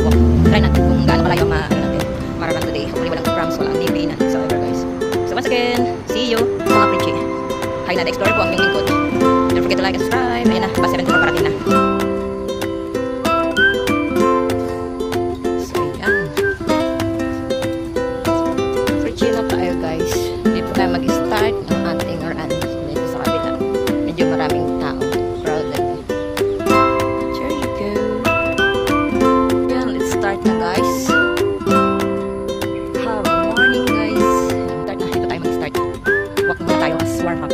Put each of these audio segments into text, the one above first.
walk. Try natin kung gaano kalayo mararan today. Hopefully walang cramps, walang knee pain, so ever guys. So once again, see you mga Pritchie. Hi na, explore po ang inyong lingkod. Don't forget to like and subscribe. Ayan na, bus 7 po parating na. So ayan. Pritchie na tayo guys. Hindi po tayo mag-start ng ating run. Dito sa kabila. Medyo maraming tao. Crowded. There you go. Ayan, let's start na guys. Have a morning guys. Start na, dito tayo mag-start. Walk muna tayo as warm up.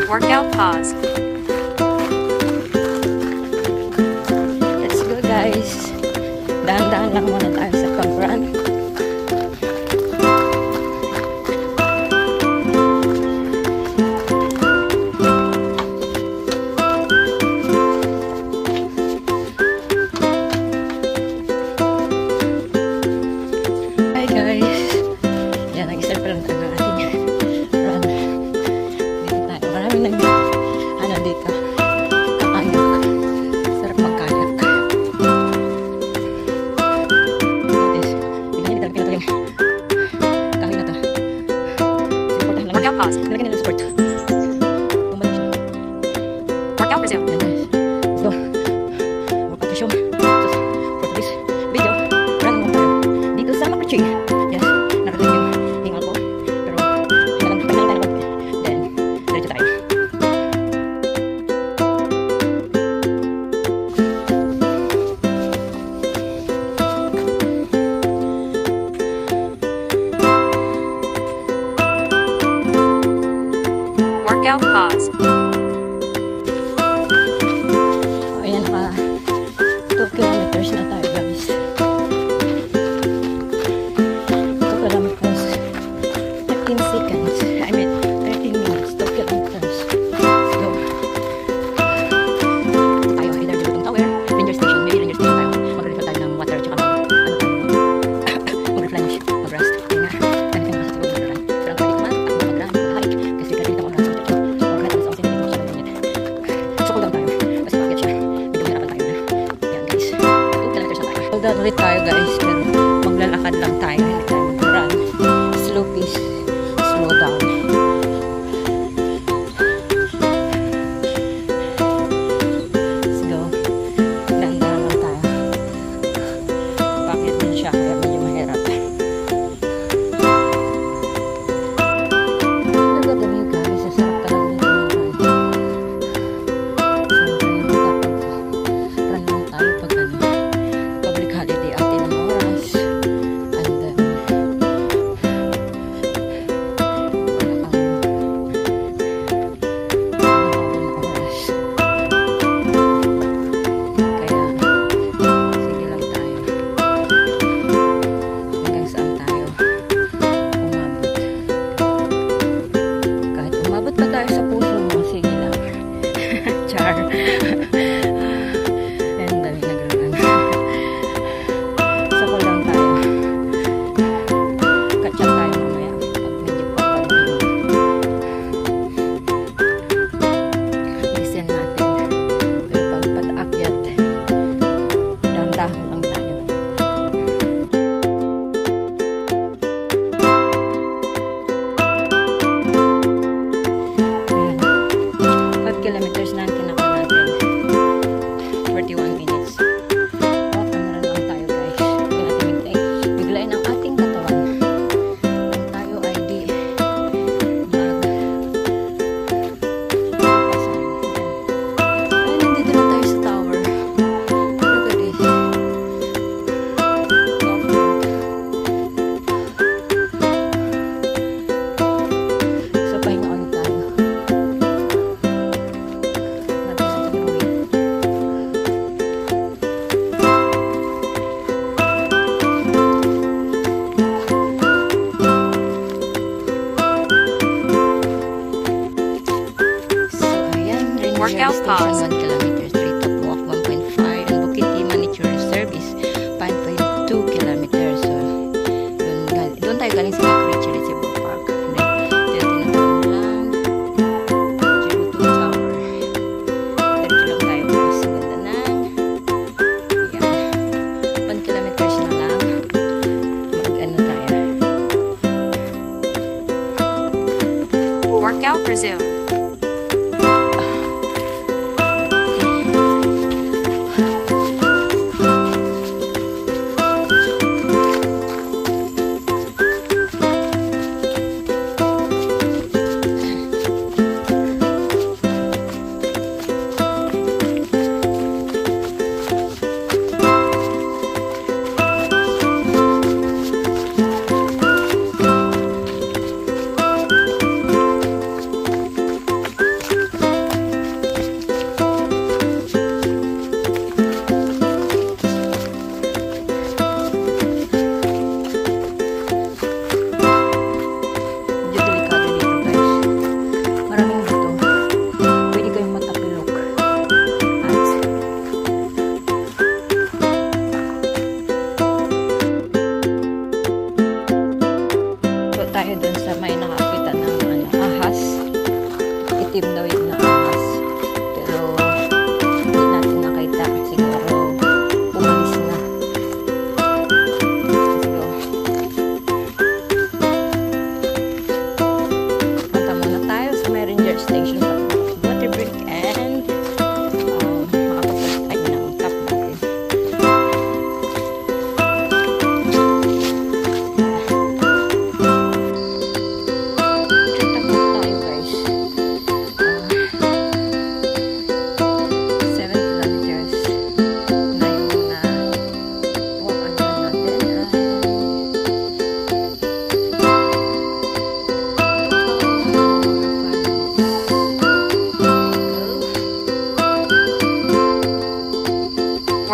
Workout pause. Let's go guys. Dahan-dahan lang muna tayo sa pag-run. Hi guys. Yan, nag-start pa lang tayo ng ating run. Dito tayo. Maraming dito. Kakayak. Sarap magkayak. Kahoy na to. Supportahan lang. Workout pause. Nalagyan nila support. Bumalik siya. Workout resume. Yan guys. Let's go. We're about to show. So, for this video, run mo tayo. Dito sa Makrichi. Yes. Narating yung hingal ko. Pero, hingalan tayo. Then, diretso tayo. Workout pause. Ayan, naka 2 kilometers na tayo guys. 2 kilometers 13 seconds. I mean 13 minutes. 2 kilometers. Go. Tayo, either Dilutong Tower, Ranger Station. Maybe Ranger Station tayo. Mag-refill tayo ng water. Tsaka mag-replenish. Mag-rest. Kaya nga, kami tayo makasatulog mag-run. Pero ang pwede ko mag-run, mag-hike. Kasi ganito ako run. So kahit alas 11 hindi ko siya mag-init. So cool down tayo. Kasi bakit siya? Medyo mahirapan tayo na. Ayan guys. 2 kilometers na tayo. Cool down ulit tayo guys. Pero maglalakad lang tayo. Hindi tayo mag-run. Slow pace. Slow down. Let's go. Dahan-dahan lang tayo. Bakit din siya? Kaya medyo mahirap. Look at the view guys. Sasarap talaga nito ng run. Siyempre, kapag run lang tayo pag public holiday atin ng oras. And then,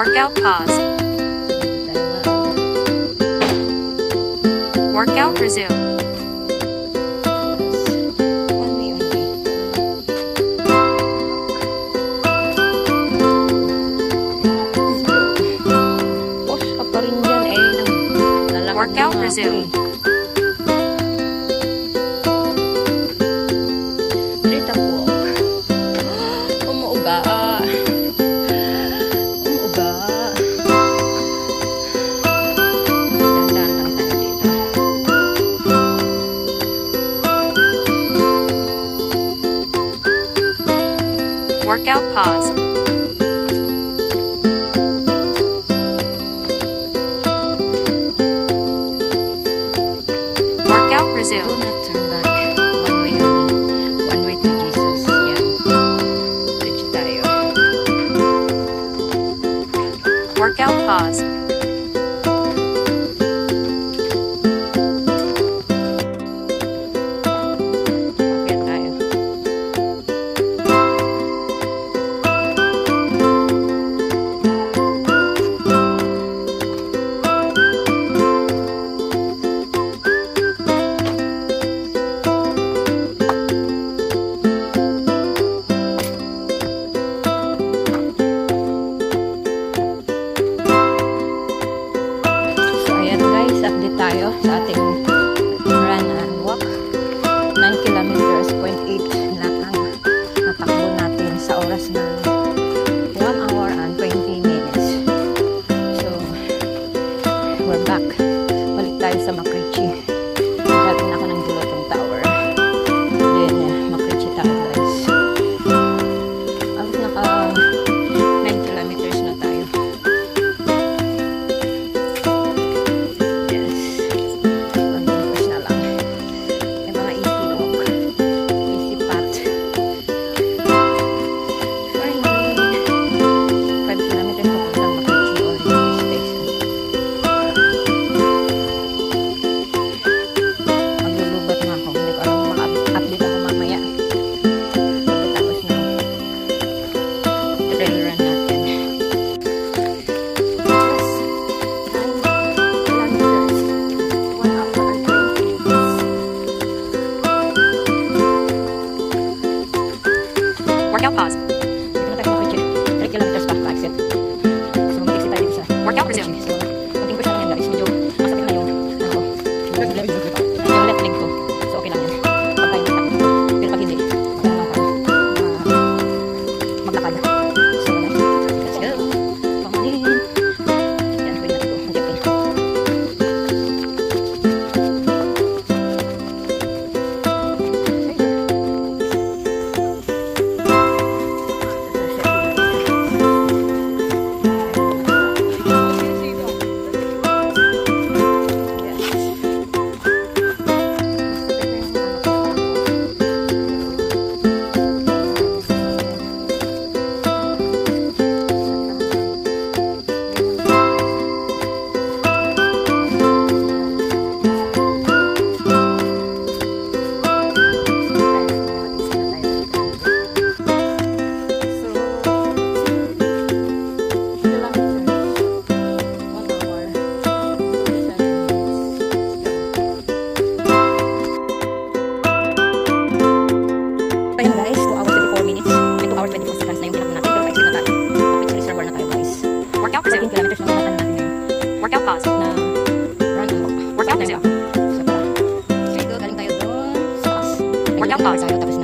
Workout pause. Workout resume. One way only. Push ka pa rin dyan eh. Lalakad Workout na nga resume. ako eh. Straight up walk. Umuuga. Umuuga. Dahan-dahan lang tayo dito. Workout pause. Workout Do resume. not turn back. One way only. One way to Jesus. Yan. Diretso tayo. Workout pause. Akyat tayo. So ayan guys, update tayo sa ating run and walk. 9 kilometers, 0.8 lang ang natakbo natin sa oras na 1 hour and 20 minutes. So, we're back. Balik tayo sa Makrichi. Galing ako ng Dulotong Tower. Then, Makrichi tayo guys. Alos naka 9 kilometers na tayo. Yes. Konting push na lang. May mga easy walk. Easy path. Finally, 5 kilometers papuntang Makrichi Oriental Station. Maglulubat na ako. Hindi ko alam kung maka-update ako mamaya. Pagkatapos ng trail run natin. Yes. 9 kilometers. 1 hour and 20 minutes. Workout pause. Dito na tayo sa Makrichi. 3 kilometers pa exit. So, mag-exit tayo dito sa Workout resume. So, konting push na lang yan guys. Medyo masakit na yung ano ko. Yung left leg ko. So, okay lang yan. Pag tayo natakbo. Pero pag hindi, okay lang tayo. Maglakad. So, wala. Let's go. Come on in. Yan, pwede natin ito. Hindi okay. Ayun guys, 2 hours 24 minutes. May 2 hours 24 seconds na yung tinakbo natin. Pero pa-exit na tayo. Makrichi Reservoir na tayo guys. Workout 13 resume. kilometers na natin natin ngayon. Workout pause. Na run and walk. Workout So, resume. So tara. Straight go, galing tayo doon sa taas. Workout pause. Tayo, tapos